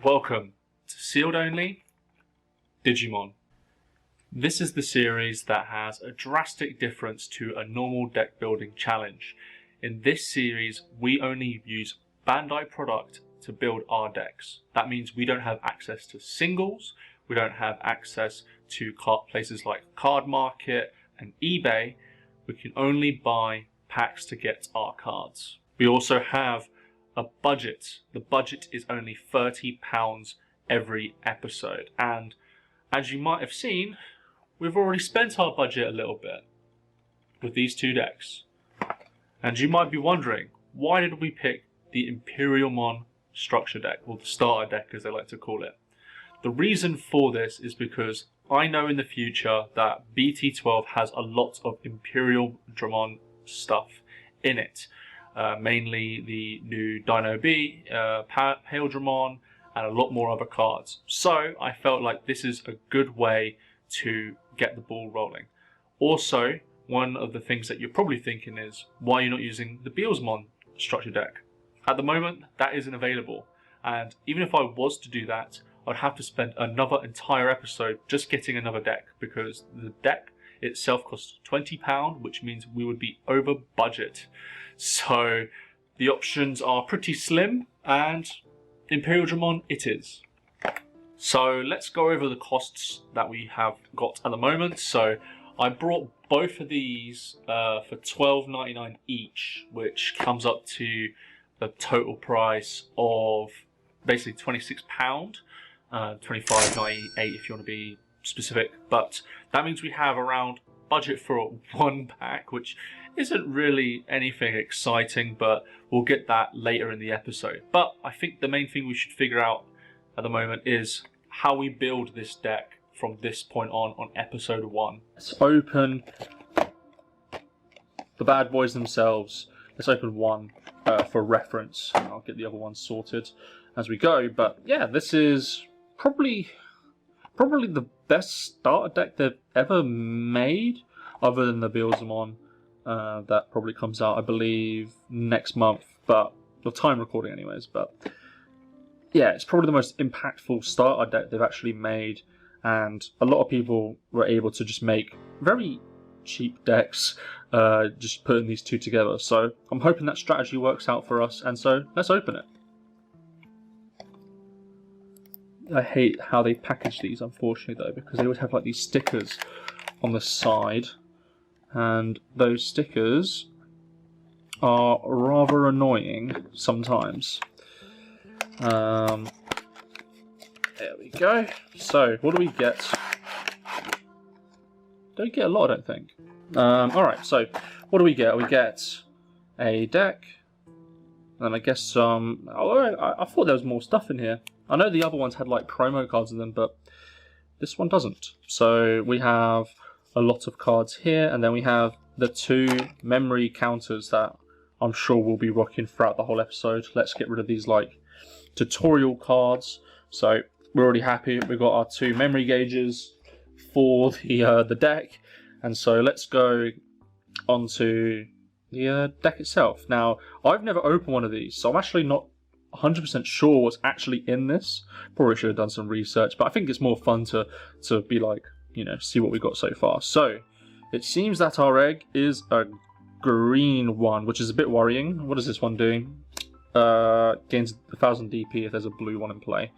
Welcome to Sealed Only Digimon. This is the series that has a drastic difference to a normal deck building challenge. In this series, we only use Bandai product to build our decks. That means we don't have access to singles, we don't have access to places like Card Market and eBay. We can only buy packs to get our cards. We also have a budget. The budget is only £30 every episode, and as you might have seen, we've already spent our budget a little bit with these two decks. And you might be wondering, why did we pick the Imperialdramon structure deck, or the starter deck as they like to call it? The reason for this is because I know in the future that BT12 has a lot of Imperialdramon stuff in it. Mainly the new Dino B, Imperialdramon, and a lot more other cards. So I felt like this is a good way to get the ball rolling. Also, one of the things that you're probably thinking is, why are you not using the Beelsmon structure deck? At the moment, that isn't available. And even if I was to do that, I'd have to spend another entire episode just getting another deck, because the deck itself costs £20, which means we would be over budget. So the options are pretty slim, and Imperialdramon it is. So let's go over the costs that we have got at the moment. So I brought both of these for £12.99 each, which comes up to the total price of basically £26, £25.98 if you want to be specific. But that means we have around budget for one pack, which isn't really anything exciting, but we'll get that later in the episode. But I think the main thing we should figure out at the moment is how we build this deck from this point on episode 1. Let's open the bad boys themselves. Let's open one for reference, and I'll get the other one sorted as we go. But yeah, this is probably the best starter deck they've ever made, other than the Beelsmon. That probably comes out, I believe, next month, but the time recording anyways. But yeah, it's probably the most impactful starter deck they've actually made, and a lot of people were able to just make very cheap decks, just putting these two together. So I'm hoping that strategy works out for us, and so let's open it. I hate how they package these, unfortunately, though, because they always have like these stickers on the side, and those stickers are rather annoying sometimes. There we go. So, what do we get? Don't get a lot, I don't think. Alright, so what do we get? We get a deck, and I guess some... I thought there was more stuff in here. I know the other ones had like promo cards in them, but this one doesn't. So we have a lot of cards here, and then we have the two memory counters that I'm sure we'll be rocking throughout the whole episode. Let's get rid of these like tutorial cards. So we're already happy. We've got our two memory gauges for the deck, and so let's go onto the deck itself. Now, I've never opened one of these, so I'm actually not 100% sure what's actually in this. Probably should have done some research, but I think it's more fun to be like, you know, see what we got so far. So it seems that our egg is a green one, which is a bit worrying. What is this one doing? Gains 1000 DP if there's a blue one in play.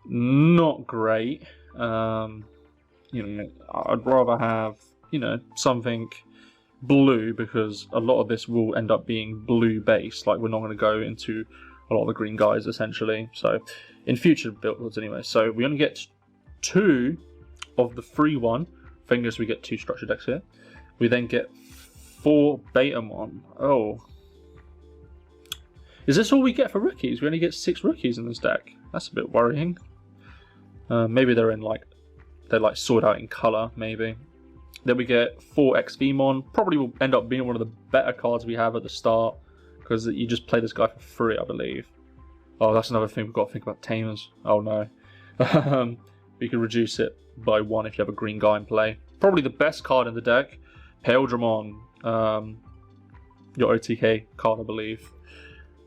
Not great. You know, I'd rather have, you know, something blue, because a lot of this will end up being blue based. Like, we're not going to go into a lot of the green guys essentially. So in future builds anyway. So we only get 2 of the free one. Fingers, we get 2 structure decks here. We then get 4 Betamon. Oh, is this all we get for rookies? We only get 6 rookies in this deck. That's a bit worrying. Maybe they're in like, they're like sorted out in color, maybe. Then we get 4 XVmon. Probably will end up being one of the better cards we have at the start, because you just play this guy for free, I believe. Oh, that's another thing we've got to think about tamers. Oh no. We can reduce it by 1 if you have a green guy in play. Probably the best card in the deck, Imperialdramon, your OTK card, I believe.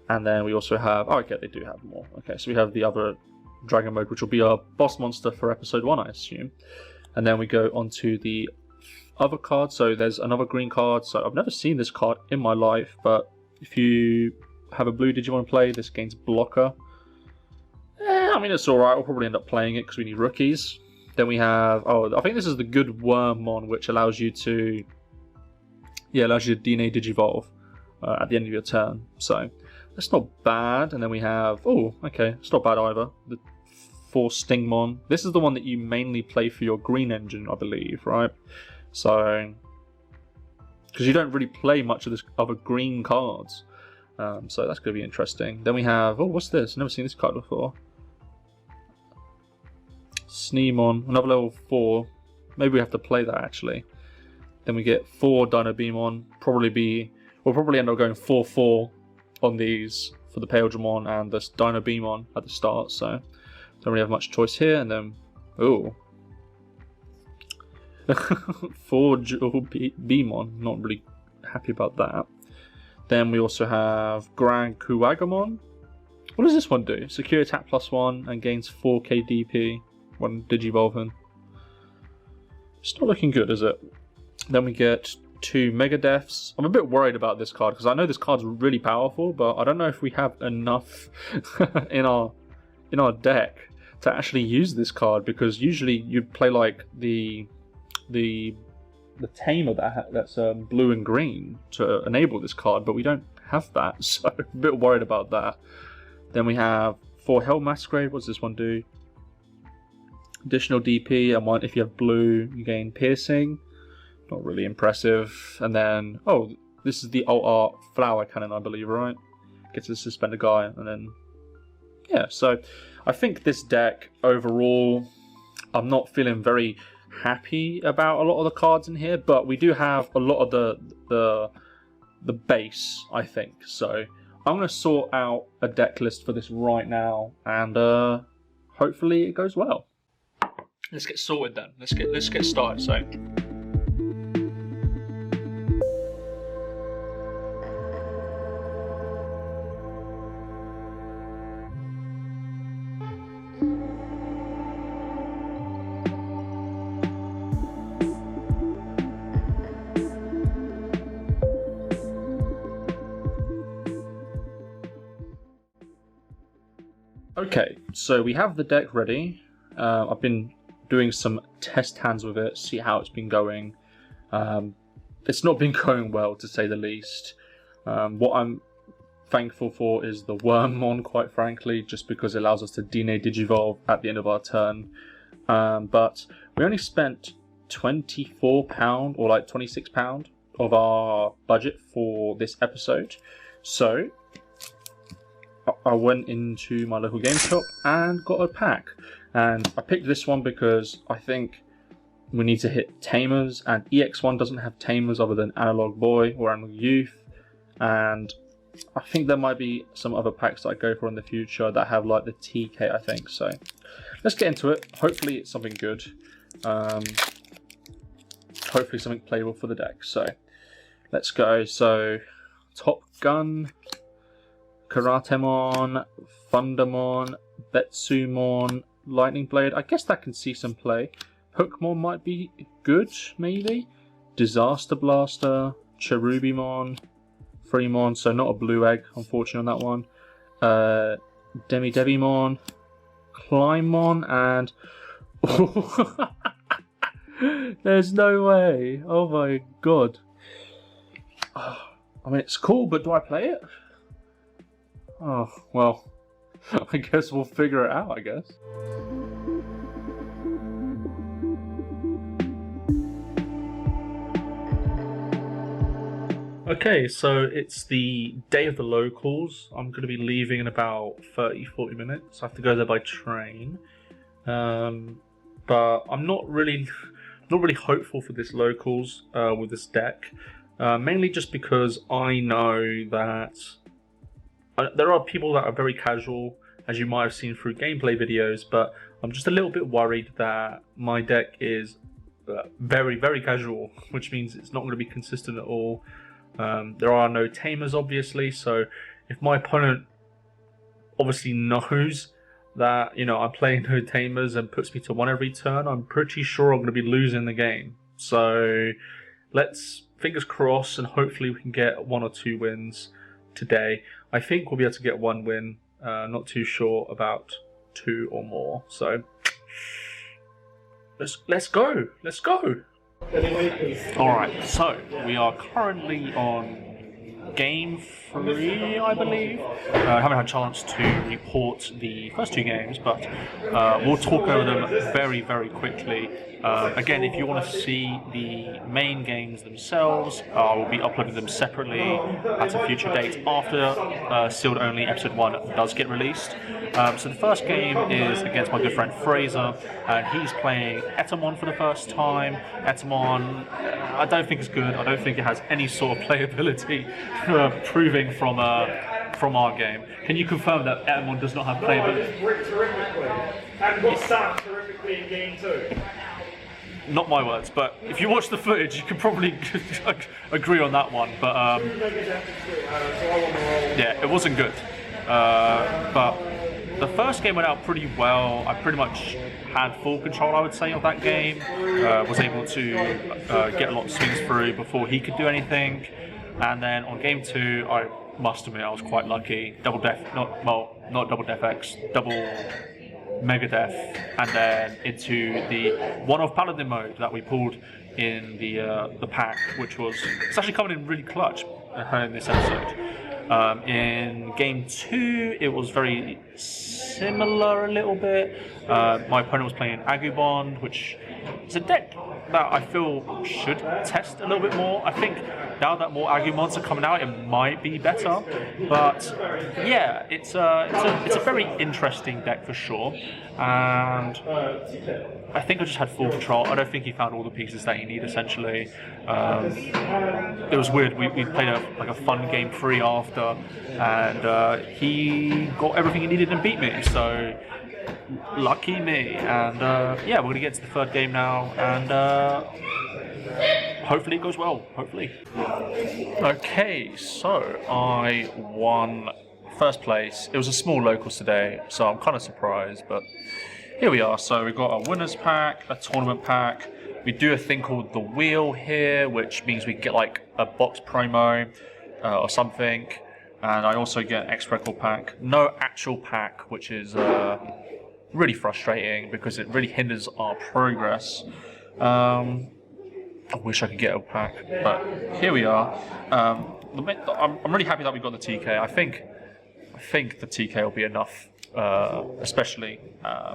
And then we also have, oh okay, they do have more. Okay, so we have the other Dragon Mode, which will be our boss monster for episode 1, I assume. And then we go on to the other card. So there's another green card. So I've never seen this card in my life, but if you have a blue Digimon play, this gains blocker. I mean, it's alright. We'll probably end up playing it because we need rookies. Then we have, I think this is the good Wormmon, which allows you to, DNA Digivolve at the end of your turn. So that's not bad. And then we have, it's not bad either. The 4 Stingmon. This is the one that you mainly play for your green engine, I believe, right? So, because you don't really play much of this other green cards. So that's going to be interesting. Then we have, what's this? Never seen this card before. Sneemon, another level 4. Maybe we have to play that actually. Then we get 4 Dynabemon. We'll probably end up going 4-4 on these for the Imperialdramon and this Dynabemon at the start. So don't really have much choice here. And then 4 Dual Beamon. Not really happy about that. Then we also have Grand Kuwagamon. What does this one do? Secure attack +1 and gains 4k DP when Digivolving. It's not looking good, is it? Then we get 2 Megadeths. I'm a bit worried about this card because I know this card's really powerful, but I don't know if we have enough in our deck to actually use this card, because usually you'd play like the tamer that's blue and green to enable this card, but we don't have that, so I'm a bit worried about that. Then we have 4 Hell Masquerade. What does this one do? Additional DP, and one if you have blue, you gain piercing. Not really impressive. And then, this is the Alt Art Flower Cannon, I believe, right? Gets to suspend a guy, and then, so I think this deck overall, I'm not feeling very happy about a lot of the cards in here, but we do have a lot of the base, I think. So I'm going to sort out a deck list for this right now, and hopefully it goes well. Let's get sorted then. Let's get started. So. Okay, so we have the deck ready. I've been doing some test hands with it, see how it's been going. It's not been going well, to say the least. What I'm thankful for is the Wormmon, quite frankly, just because it allows us to DNA Digivolve at the end of our turn. But we only spent £24 or like £26 of our budget for this episode. So I went into my local game shop and got a pack. And I picked this one because I think we need to hit Tamers, and EX1 doesn't have Tamers other than Analog Boy or Analog Youth. And I think there might be some other packs that I go for in the future that have like the TK, I think. So let's get into it. Hopefully it's something good. Hopefully something playable for the deck. So let's go. So Top Gun, Karatemon, Thundermon, Betsumon, Lightning Blade. I guess that can see some play. Hookmon might be good, maybe. Disaster Blaster, Cherubimon, Fremon, so not a blue egg, unfortunately, on that one. Demi-Devimon, Climbmon, and... There's no way. Oh my god. I mean, it's cool, but do I play it? Oh, well, I guess we'll figure it out, I guess. Okay, so it's the day of the locals. I'm going to be leaving in about 30-40 minutes. I have to go there by train. But I'm not really hopeful for this locals with this deck. Mainly just because I know that there are people that are very casual, as you might have seen through gameplay videos, but I'm just a little bit worried that my deck is very, very casual, which means it's not going to be consistent at all. There are no tamers, obviously, so if my opponent obviously knows that, you know, I'm playing no tamers and puts me to 1 every turn, I'm pretty sure I'm going to be losing the game. So let's fingers crossed, and hopefully we can get 1 or 2 wins today. I think we'll be able to get 1 win. Not too sure about 2 or more. So let's go. Let's go. All right. So we are currently on game 3, I believe. I haven't had a chance to report the first 2 games, but we'll talk over them very, very quickly. Again, if you want to see the main games themselves, I will be uploading them separately at a future date after Sealed Only Episode 1 does get released. So the first game is against my good friend Fraser, and he's playing Etamon for the first time. Etamon, I don't think it's good. I don't think it has any sort of playability, proving from our game. Can you confirm that Etamon does not have playability? Terrifically, and got sacked terrifically in game 2. Not my words, but if you watch the footage, you can probably agree on that one. But yeah, it wasn't good. But the first game went out pretty well. I pretty much had full control, I would say, of that game. Was able to get a lot of swings through before he could do anything. And then on game 2, I must admit I was quite lucky. Double Def, not Double Def X, double Mega Def, and then into the one-off Paladin mode that we pulled in the pack, which was, it's actually coming in really clutch in this episode. In game 2, it was very similar a little bit. My opponent was playing Agubond, which is a deck that I feel should test a little bit more. I think now that more Agumons are coming out, it might be better. But yeah, it's a very interesting deck for sure. And I think I just had full control. I don't think he found all the pieces that he needed, essentially. It was weird. We played a fun game 3 after, and he got everything he needed and beat me. So lucky me. And yeah, we're going to get to the 3rd game now, and hopefully it goes well. Hopefully. Okay, so I won 1st place. It was a small locals today, so I'm kind of surprised, but here we are. So we've got a winners pack, a tournament pack. We do a thing called the wheel here, which means we get like a box promo or something. And I also get an X record pack. No actual pack, which is really frustrating because it really hinders our progress. I wish I could get a pack, but here we are. I'm really happy that we got the TK. I think the TK will be enough, especially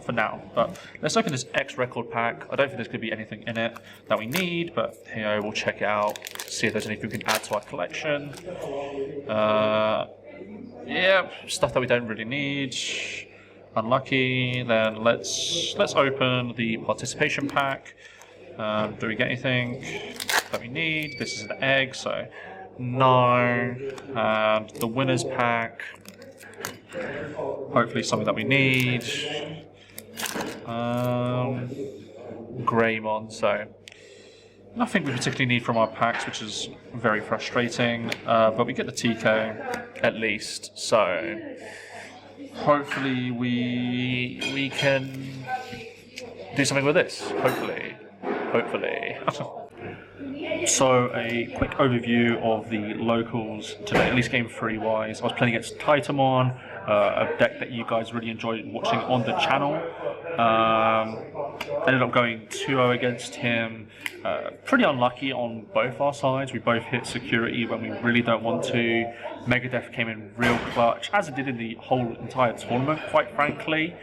for now. But let's open this X record pack. I don't think there's going to be anything in it that we need, but here we'll check it out, see if there's anything we can add to our collection. Yeah, stuff that we don't really need. Unlucky. Then let's open the participation pack. Do we get anything that we need? This is an egg, so no. And the winners pack. Hopefully something that we need. Greymon, so nothing we particularly need from our packs, which is very frustrating. But we get the TK at least, so hopefully we can do something with this. Hopefully. So a quick overview of the locals today, at least game 3 wise. I was playing against Titamon, a deck that you guys really enjoyed watching on the channel. Ended up going 2-0 against him. Pretty unlucky on both our sides. We both hit security when we really don't want to. Megadeth came in real clutch, as it did in the whole entire tournament, quite frankly.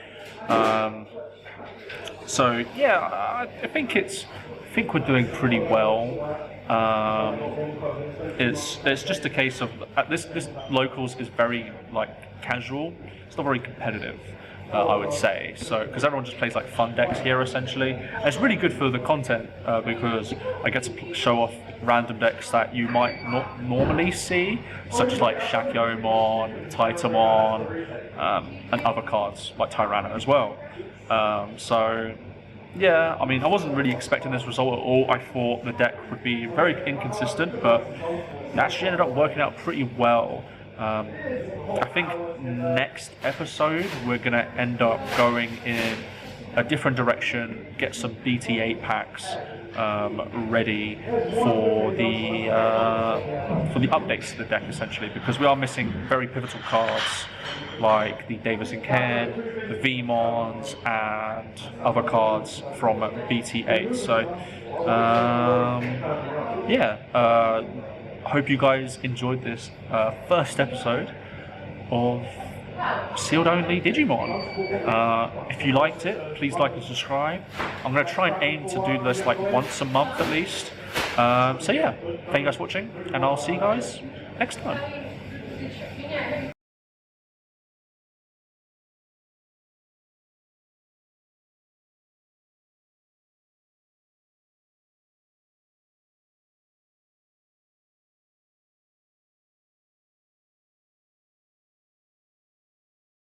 So yeah, I think we're doing pretty well. It's just a case of this locals is very like casual. It's not very competitive, I would say. So because everyone just plays like fun decks here essentially. And it's really good for the content because I get to show off random decks that you might not normally see, such as like Shakyomon, Titamon, and other cards like Tyranno as well. So yeah, I mean, I wasn't really expecting this result at all. I thought the deck would be very inconsistent, but it actually ended up working out pretty well. I think next episode we're going to end up going in a different direction, get some BT8 packs ready for the updates to the deck, essentially, because we are missing very pivotal cards like the Davis and Cairn, the Vmons, and other cards from BT8. So hope you guys enjoyed this first episode of Sealed Only Digimon. If you liked it, please like and subscribe. I'm going to try and aim to do this like once a month at least. Thank you guys for watching, and I'll see you guys next time.